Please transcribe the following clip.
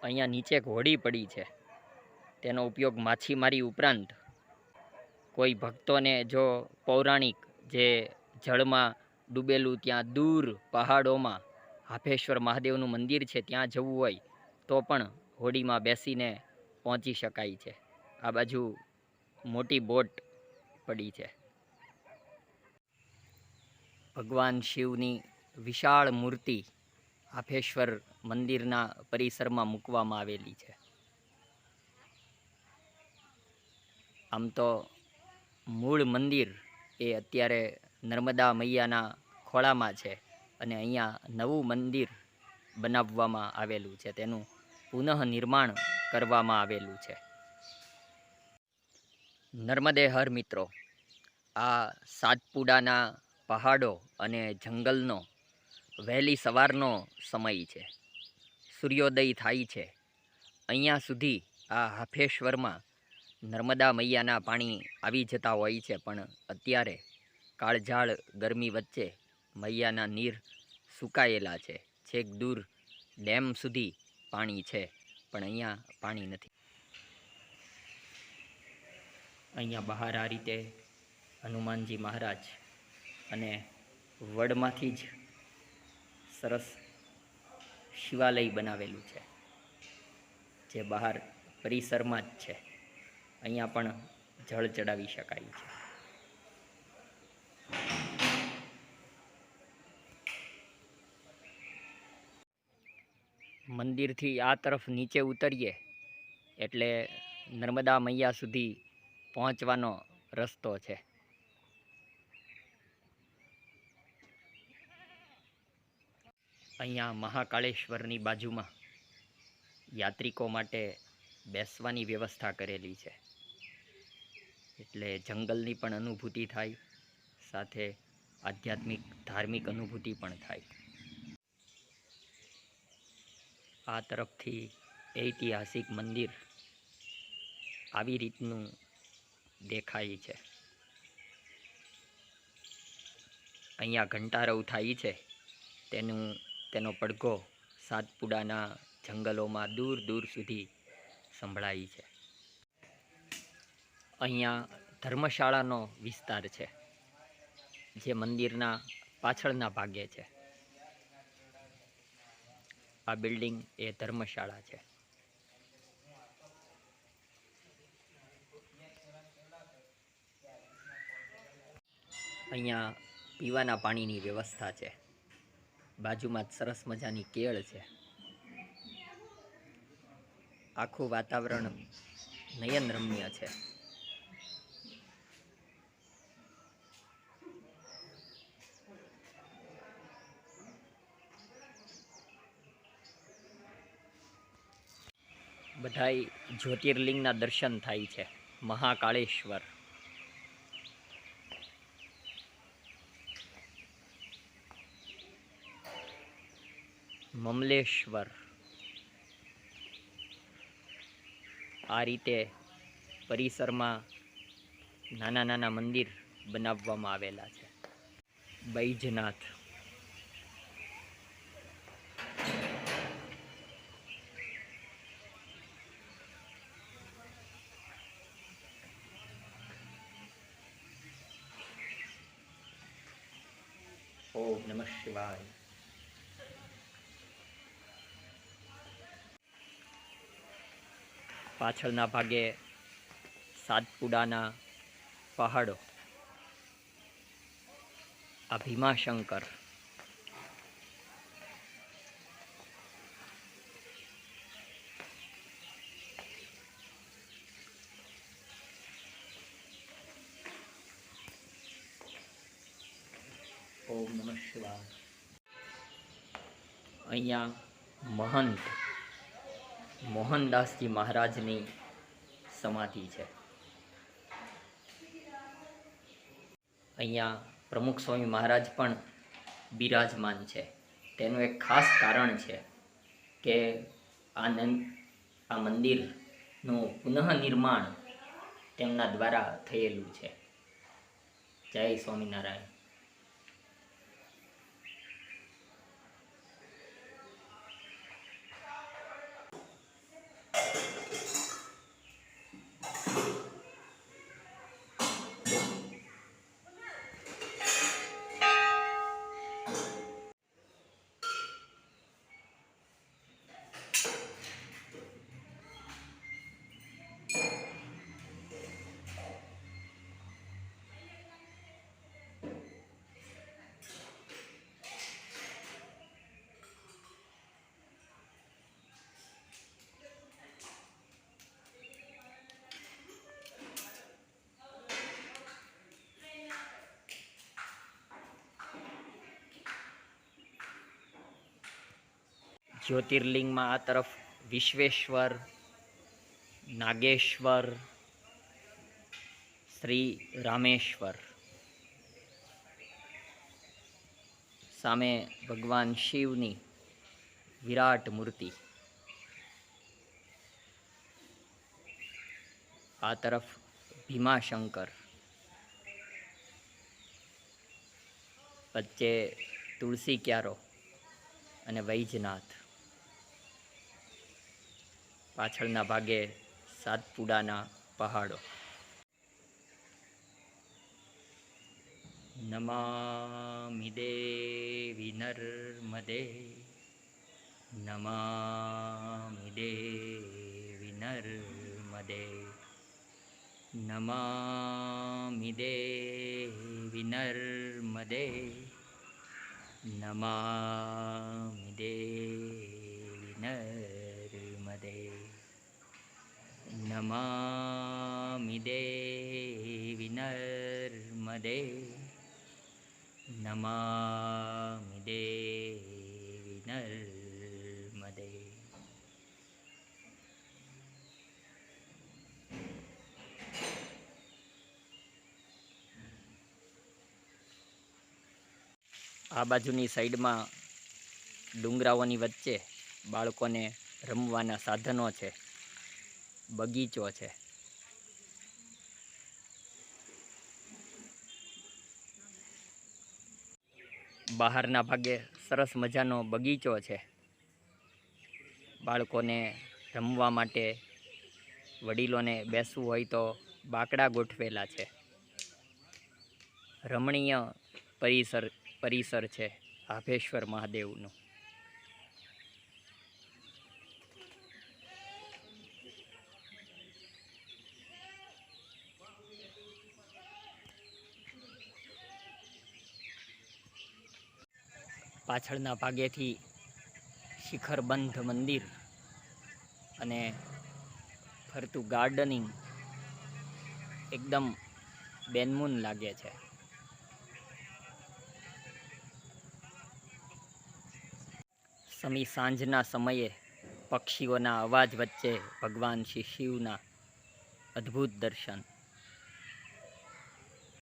અહીંયા નીચે એક હોડી પડી છે, તેનો ઉપયોગ માછીમારી ઉપરાંત કોઈ ભક્તોને જો પૌરાણિક જે જળમાં ડૂબેલું ત્યાં દૂર પહાડોમાં હાફેશ્વર મહાદેવનું મંદિર છે ત્યાં જવું હોય તો પણ હોડીમાં બેસીને પહોંચી શકાય છે. આ બાજુ મોટી બોટ પડી છે. ભગવાન શિવની વિશાળ મૂર્તિ હાફેશ્વર મંદિરના પરિસરમાં મૂકવામાં આવેલી છે. આમ તો મૂળ મંદિર એ અત્યારે નર્મદા મૈયાના ખોળામાં છે અને અહીંયા નવું મંદિર બનાવવામાં આવેલું છે, તેનું પુનઃનિર્માણ કરવામાં આવેલું છે. નર્મદે હર મિત્રો, આ સાતપુડાના પહાડો અને જંગલનો વહેલી સવારનો સમય છે. સૂર્યોદય થાય છે. અહીંયા સુધી આ હાફેશ્વરમાં નર્મદા મૈયાના પાણી આવી જતા હોય છે, પણ અત્યારે કાળઝાળ ગરમી વચ્ચે મૈયાના નીર સુકાયેલા છે. છેક દૂર ડેમ સુધી પાણી છે, પણ અહીંયા પાણી નથી. અહીંયા બહાર આ રીતે હનુમાનજી મહારાજ અને વડમાંથી જ સરસ શિવાલય બનાવેલું છે, જે બહાર પરિસરમાં જ છે. અહીંયા પણ જળ ચડાવી શકાય છે. મંદિરથી આ તરફ નીચે ઉતરીએ એટલે નર્મદા મૈયા સુધી પહોંચવાનો રસ્તો છે. અહીંયા મહાકાળેશ્વરની બાજુમાં યાત્રિકો માટે બેસવાની વ્યવસ્થા કરેલી છે, એટલે જંગલની પણ અનુભૂતિ થાય, સાથે આધ્યાત્મિક ધાર્મિક અનુભૂતિ પણ થાય. આ તરફથી ઐતિહાસિક મંદિર આવી રીતનું દેખાય છે. અહીંયા ઘંટારવ થાય છે, તેનો પડઘો સાતપુડાના જંગલોમાં દૂર દૂર સુધી સંભળાય છે. અહીંયા ધર્મશાળાનો વિસ્તાર છે, જે મંદિરના પાછળના ભાગે છે. આ બિલ્ડિંગ એ ધર્મશાળા છે. અહીંયા પીવાના પાણીની વ્યવસ્થા છે. બાજુમાં જ સરસ મજાની કેળ છે. આખું વાતાવરણ નયનરમ્ય છે. બધાય જ્યોતિર્લિંગના દર્શન થાય છે. મહાકાળેશ્વર, મમલેશ્વર, આ રીતે પરિસરમાં નાના નાના મંદિર બનાવવામાં આવેલા છે. બૈજનાથ, ઓમ નમઃ શિવાય. પાછળના ભાગે સાતપુડાના પહાડો, આ ભીમાશંકર, ઓમ નમઃ શિવાય. અહીંયા મહંત મોહનદાસજી મહારાજની સમાધિ છે. અહીંયા પ્રમુખ સ્વામી મહારાજ પણ બિરાજમાન છે. તેનું એક ખાસ કારણ છે કે આ મંદિરનું પુનઃનિર્માણ તેમના દ્વારા થયેલું છે. જય સ્વામિનારાયણ. જ્યોતિર્લિંગમાં આ તરફ વિશ્વેશ્વર, નાગેશ્વર, શ્રી રામેશ્વર, સામે ભગવાન શિવની વિરાટ મૂર્તિ, આ તરફ ભીમાશંકર, વચ્ચે તુલસી ક્યારો અને વૈજનાથ, પાછળના ભાગે સાતપુડાના પહાડો. નમામિ દેવી નર્મદે, નમામિ દેવી નર્મદે, નમામિ દેવી નર્મદે, નમામિ દેવી નર્મદે, નમામિ દેવી નર્મદે, નમામિ દેવી નર્મદે. આ બાજુની સાઈડમાં ડુંગરાઓની વચ્ચે બાળકોને રમવાના સાધનો છે, બગીચો છે. બહારના ભાગે સરસ મજાનો બગીચો છે. બાળકોને રમવા માટે, વડીલોને બેસવું હોય તો બાકડા ગોઠવેલા છે. રમણીય પરિસર છે આભેશ્વર મહાદેવનું. પાછળના ભાગેથી શિખરબંધ મંદિર અને ફરતું ગાર્ડનિંગ એકદમ બેનમૂન લાગે છે. સાંજના સમયે પક્ષીઓના અવાજ વચ્ચે ભગવાન શ્રી શિવના અદ્ભુત દર્શન.